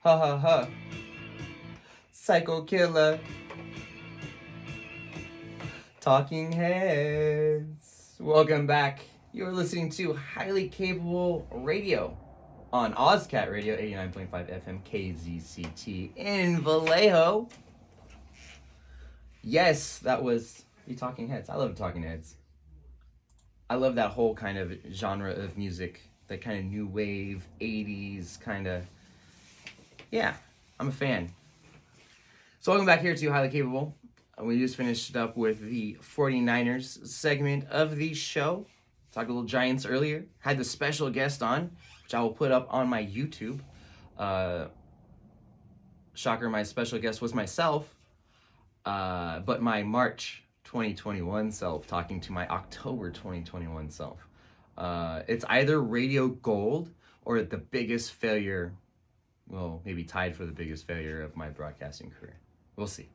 Ha ha ha. Psycho Killer. Talking Heads. Welcome back. You're listening to Highly Capable Radio on OzCat Radio 89.5 FM KZCT in Vallejo. Yes, that was the Talking Heads. I love Talking Heads. I love that whole kind of genre of music, that kind of new wave, 80s kind of. Yeah, I'm a fan. So welcome back here to Highly Capable. We just finished up with the 49ers segment of the show. Talked a little Giants earlier. Had the special guest on, which I will put up on my YouTube. Shocker, my special guest was myself. But my March 2021 self talking to my October 2021 self. It's either Radio Gold or the biggest failure, well, maybe tied for the biggest failure of my broadcasting career. We'll see.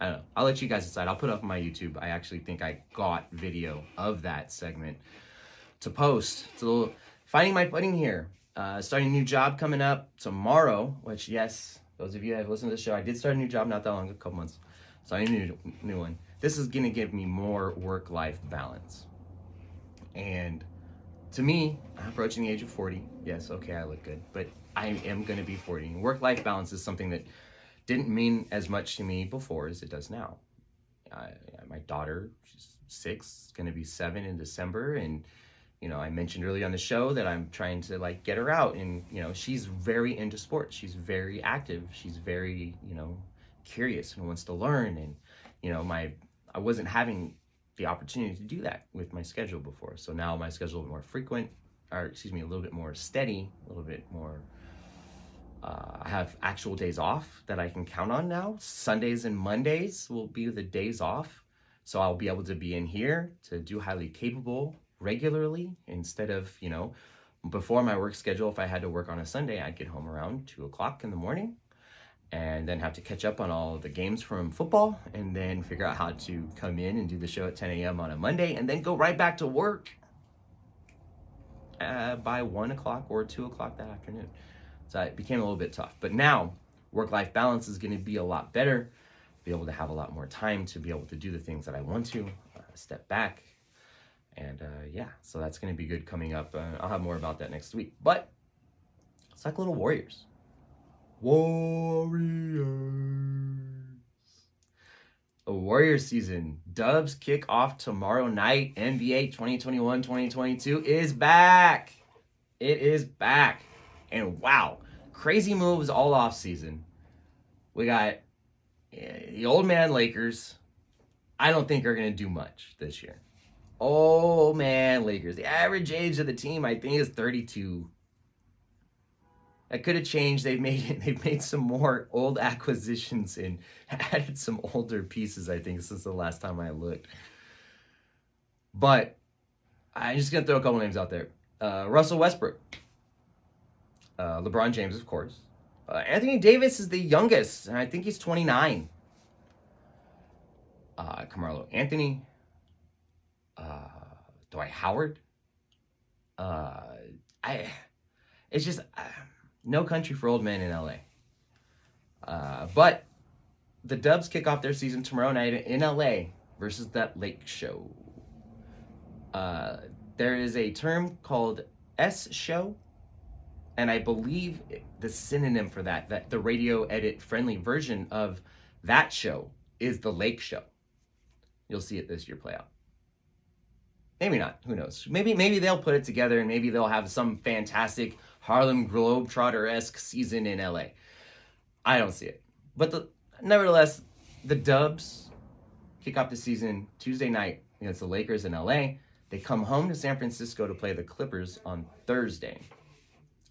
I don't know. I'll let you guys decide. I'll put it up on my YouTube. I actually think I got video of that segment to post. It's a little finding my footing here. Starting a new job coming up tomorrow, which, yes, those of you that have listened to the show, I did start a new job not that long, a couple months. So I need a new one. This is going to give me more work-life balance. And to me, I'm approaching the age of 40. Yes, okay, I look good. But I am going to be 40. Work-life balance is something that didn't mean as much to me before as it does now. My daughter, she's 6, going to be 7 in December. And, you know, I mentioned earlier on the show that I'm trying to, like, get her out. And, you know, she's very into sports. She's very active. She's very, you know, curious and wants to learn. And, you know, I wasn't having the opportunity to do that with my schedule before. So now my schedule is a little bit more frequent, or excuse me, a little bit more steady, a little bit more, I have actual days off that I can count on now. Sundays and Mondays will be the days off. So I'll be able to be in here to do Highly Capable regularly instead of, you know, before my work schedule, if I had to work on a Sunday, I'd get home around 2 o'clock in the morning and then have to catch up on all the games from football and then figure out how to come in and do the show at 10 a.m. on a Monday and then go right back to work by 1 o'clock or 2 o'clock that afternoon. So it became a little bit tough. But now, work-life balance is going to be a lot better. Be able to have a lot more time to be able to do the things that I want to, step back. And yeah, so that's going to be good coming up. I'll have more about that next week. But it's like little warriors. Warriors. A Warriors season. Dubs kick off tomorrow night. NBA 2021-2022 is back. It is back. And wow, crazy moves all off season. We got the old man Lakers. I don't think are going to do much this year. Old man Lakers. The average age of the team, I think, is 32. That could have changed. They've made some more old acquisitions and added some older pieces, I think, since the last time I looked. But I'm just going to throw a couple names out there. Russell Westbrook. LeBron James, of course. Anthony Davis is the youngest, and I think he's 29. Carmelo Anthony. Dwight Howard. It's just no country for old men in LA. But the Dubs kick off their season tomorrow night in LA versus that Lake Show. There is a term called S-Show. And I believe the synonym for that the radio edit friendly version of that show is the Lake Show. You'll see it this year play out. Maybe not. Who knows? Maybe they'll put it together and maybe they'll have some fantastic Harlem Globetrotter-esque season in LA. I don't see it. But nevertheless, the Dubs kick off the season Tuesday night against the Lakers in LA. They come home to San Francisco to play the Clippers on Thursday.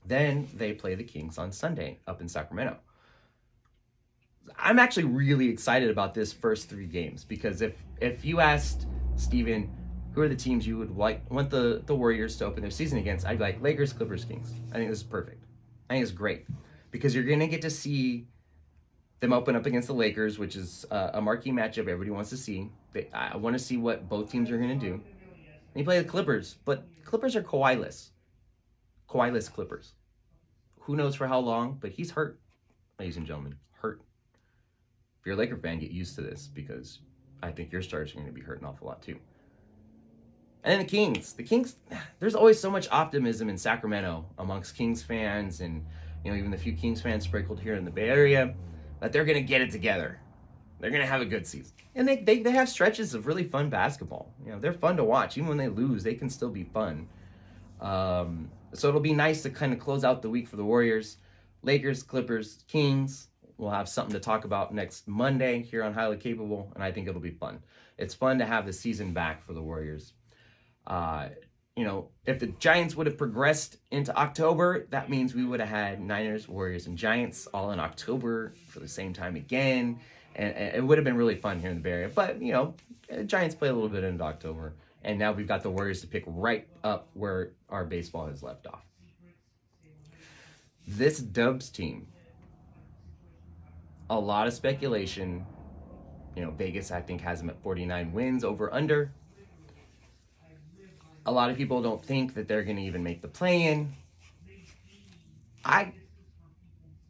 Then they play the Kings on Sunday up in Sacramento. I'm actually really excited about this first 3 games because if you asked Steven, who are the teams you would want the Warriors to open their season against, I'd be like Lakers, Clippers, Kings. I think this is perfect. I think it's great because you're going to get to see them open up against the Lakers, which is a marquee matchup everybody wants to see. I want to see what both teams are going to do. And you play the Clippers, but Clippers are Kawhi-less. Kawhi-less Clippers. Who knows for how long, but he's hurt. ladies and gentlemen. Hurt. If you're a Laker fan, get used to this because I think your stars are going to be hurt an awful lot too. And then the Kings. The Kings, there's always so much optimism in Sacramento amongst Kings fans and, even the few Kings fans sprinkled here in the Bay Area that they're going to get it together. They're going to have a good season. And they have stretches of really fun basketball. They're fun to watch. Even when they lose, they can still be fun. So it'll be nice to kind of close out the week for the Warriors. Lakers, Clippers, Kings. We'll have something to talk about next Monday here on Highly Capable, and I think it'll be fun. It's fun to have the season back for the Warriors. If the Giants would have progressed into October, that means we would have had Niners, Warriors, and Giants all in October for the same time again. And it would have been really fun here in the Bay Area. But, Giants play a little bit into October. And now we've got the Warriors to pick right up where our baseball has left off. This Dubs team, a lot of speculation. Vegas, I think, has them at 49 wins over under. A lot of people don't think that they're going to even make the play-in.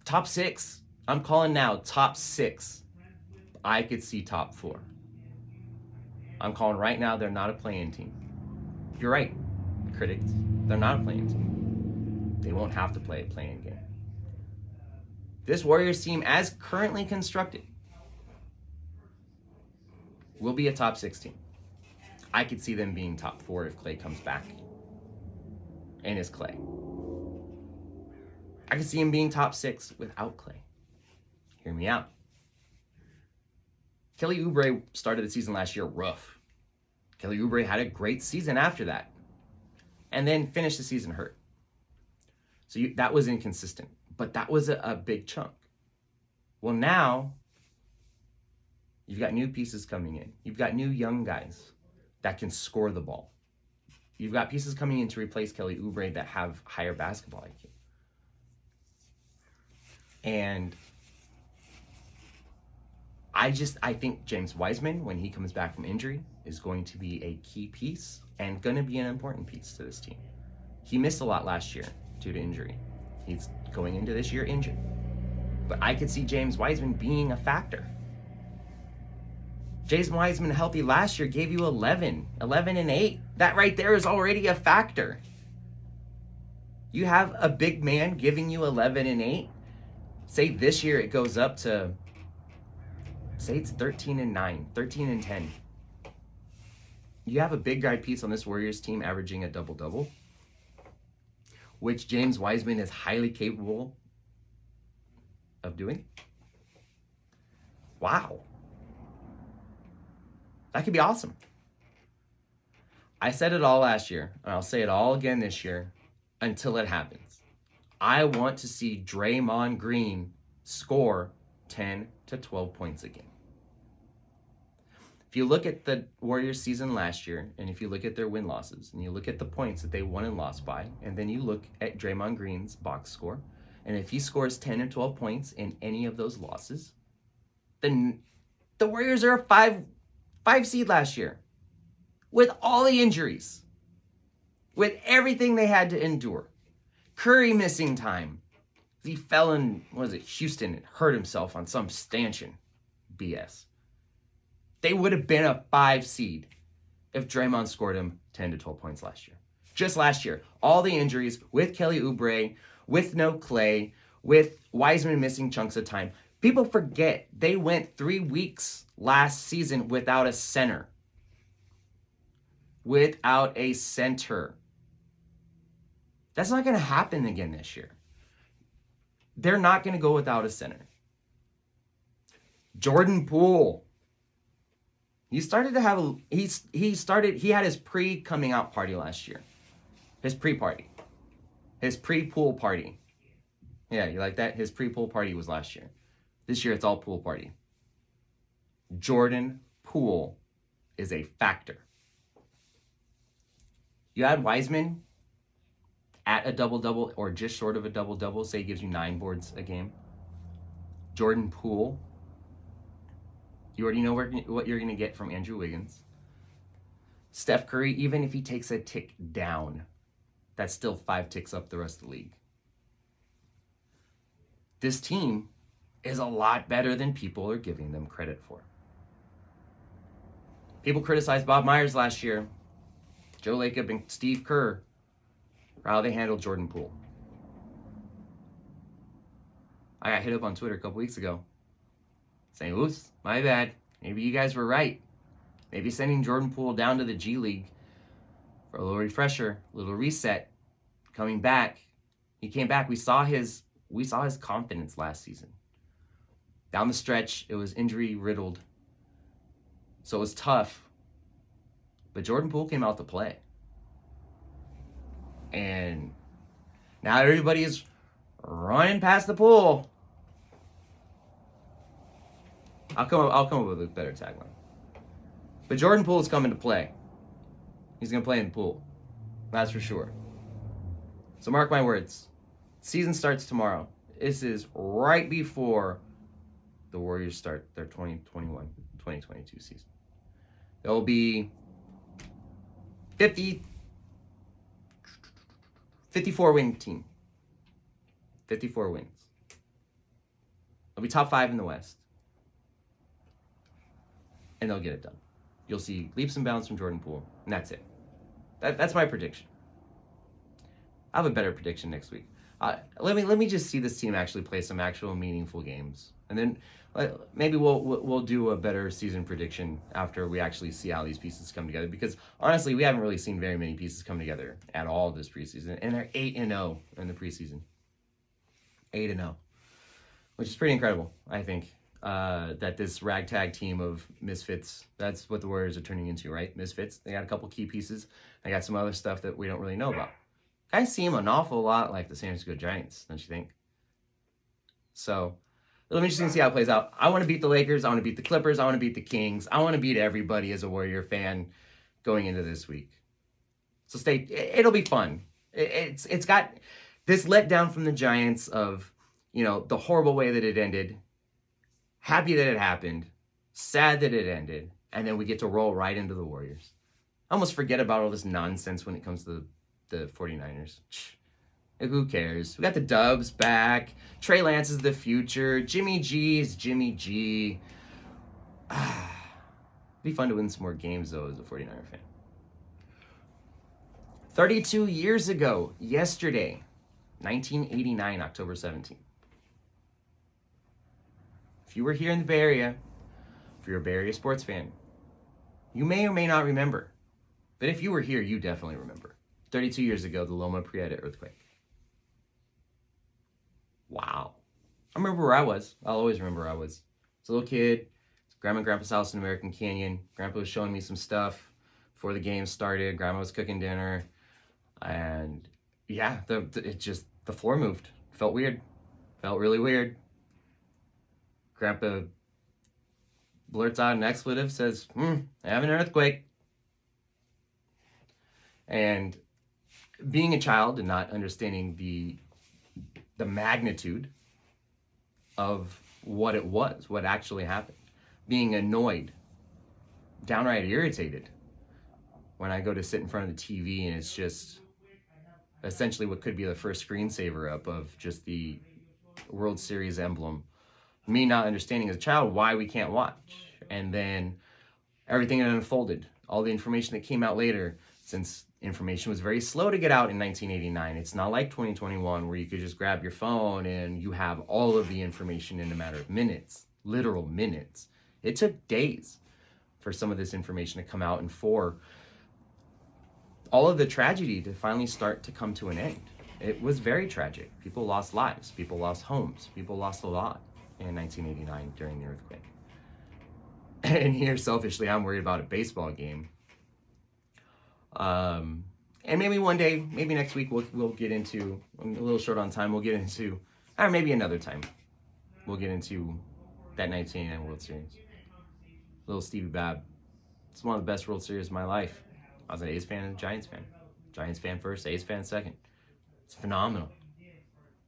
Top 6. I'm calling now top 6. I could see top 4. I'm calling right now they're not a play-in team. You're right, critics. They're not a play-in team. They won't have to play a play-in game. This Warriors team, as currently constructed, will be a top 6 team. I could see them being top 4 if Klay comes back and is Klay. I could see him being top 6 without Klay. Hear me out. Kelly Oubre started the season last year rough. Kelly Oubre had a great season after that and then finished the season hurt. So that was inconsistent, but that was a big chunk. Well, now you've got new pieces coming in. You've got new young guys that can score the ball. You've got pieces coming in to replace Kelly Oubre that have higher basketball IQ. And I think James Wiseman, when he comes back from injury, is going to be a key piece and going to be an important piece to this team. He missed a lot last year due to injury. He's going into this year injured. But I could see James Wiseman being a factor. James Wiseman healthy last year gave you 11 and 8. That right there is already a factor. You have a big man giving you 11 and 8. Say this year it goes up to, say it's 13 and 9, 13 and 10. You have a big guy piece on this Warriors team averaging a double-double, which James Wiseman is highly capable of doing. Wow. That could be awesome. I said it all last year, and I'll say it all again this year until it happens. I want to see Draymond Green score 10 to 12 points a game. If you look at the Warriors season last year, and if you look at their win-losses, and you look at the points that they won and lost by, and then you look at Draymond Green's box score, and if he scores 10 or 12 points in any of those losses, then the Warriors are a five seed last year. With all the injuries. With everything they had to endure. Curry missing time. He fell in, Houston and hurt himself on some stanchion BS. They would have been a 5 seed if Draymond scored him 10 to 12 points last year. Just last year. All the injuries with Kelly Oubre, with no Klay, with Wiseman missing chunks of time. People forget they went 3 weeks last season without a center. Without a center. That's not going to happen again this year. They're not going to go without a center. Jordan Poole. He started to have he had his pre-coming out party last year. His pre-party. His pre-pool party. Yeah, you like that? His pre-pool party was last year. This year it's all pool party. Jordan Poole is a factor. You add Wiseman at a double-double or just short of a double-double, say he gives you 9 boards a game. Jordan Poole, you already know what you're going to get from Andrew Wiggins. Steph Curry, even if he takes a tick down, that's still 5 ticks up the rest of the league. This team is a lot better than people are giving them credit for. People criticized Bob Myers last year, Joe Lacob and Steve Kerr, for how they handled Jordan Poole. I got hit up on Twitter a couple weeks ago saying, oops, my bad. Maybe you guys were right. Maybe sending Jordan Poole down to the G League for a little refresher, a little reset, coming back. He came back. We saw his confidence last season. Down the stretch, it was injury riddled. So it was tough. But Jordan Poole came out to play. And now everybody is running past the pool. I'll come up with a better tagline. But Jordan Poole is coming to play. He's going to play in the pool. That's for sure. So mark my words. Season starts tomorrow. This is right before the Warriors start their 2021-2022 season. There will be 54 win team. 54 wins. They'll be top 5 in the West. And they'll get it done. You'll see leaps and bounds from Jordan Poole, and that's it. That's my prediction. I have a better prediction next week. Let me just see this team actually play some actual meaningful games, and then maybe we'll do a better season prediction after we actually see how these pieces come together. Because honestly, we haven't really seen very many pieces come together at all this preseason, and they're 8-0 in the preseason. 8-0, which is pretty incredible, I think. That this ragtag team of misfits, that's what the Warriors are turning into, right? Misfits. They got a couple key pieces. They got some other stuff that we don't really know about. I seem an awful lot like the San Francisco Giants, don't you think? So, it'll be interesting to see how it plays out. I want to beat the Lakers. I want to beat the Clippers. I want to beat the Kings. I want to beat everybody as a Warrior fan going into this week. So it'll be fun. It's got this letdown from the Giants of, the horrible way that it ended. Happy that it happened. Sad that it ended. And then we get to roll right into the Warriors. I almost forget about all this nonsense when it comes to the 49ers. Who cares? We got the Dubs back. Trey Lance is the future. Jimmy G is Jimmy G. It'd be fun to win some more games, though, as a 49er fan. 32 years ago, yesterday, 1989, October 17th. If you were here in the Bay Area, if you're a Bay Area sports fan, you may or may not remember. But if you were here, you definitely remember. 32 years ago, the Loma Prieta earthquake. Wow. I remember where I was. I'll always remember where I was. I was a little kid. Grandma and Grandpa's house in American Canyon. Grandpa was showing me some stuff before the game started. Grandma was cooking dinner. And yeah, the floor moved. Felt weird. Felt really weird. Grandpa blurts out an expletive, says, I have an earthquake. And being a child and not understanding the magnitude of what it was, what actually happened, being annoyed, downright irritated when I go to sit in front of the TV and it's just essentially what could be the first screensaver up of just the World Series emblem. Me not understanding as a child why we can't watch. And then everything that unfolded, all the information that came out later, since information was very slow to get out in 1989. It's not like 2021 where you could just grab your phone and you have all of the information in a matter of minutes, literal minutes. It took days for some of this information to come out and for all of the tragedy to finally start to come to an end. It was very tragic. People lost lives. People lost homes. People lost a lot in 1989 during the earthquake. And here, selfishly, I'm worried about a baseball game. And maybe one day, maybe next week, we'll get into, I'm a little short on time, we'll get into, or maybe another time, we'll get into that 1989 World Series. Little Stevie Babb. It's one of the best World Series of my life. I was an A's fan and a Giants fan. Giants fan first, A's fan second. It's phenomenal.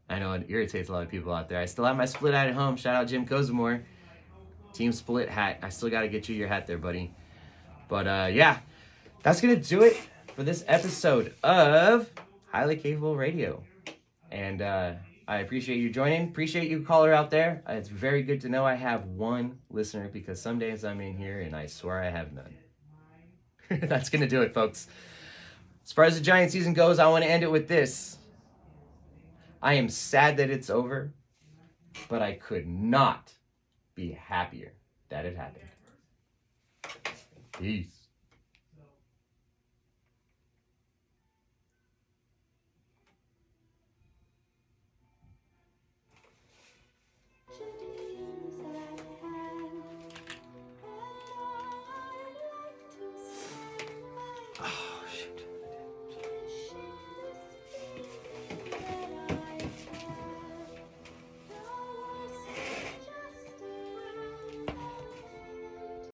I know it irritates a lot of people out there. I still have my split hat at home. Shout out Jim Kozimore. Team split hat. I still got to get you your hat there, buddy. But yeah, that's going to do it for this episode of Highly Capable Radio. And I I appreciate you joining. Appreciate you, caller out there. It's very good to know I have one listener, because some days I'm in here and I swear I have none. That's going to do it, folks. As far as the Giant season goes, I want to end it with this. I am sad that it's over, but I could not be happier that it happened. Peace.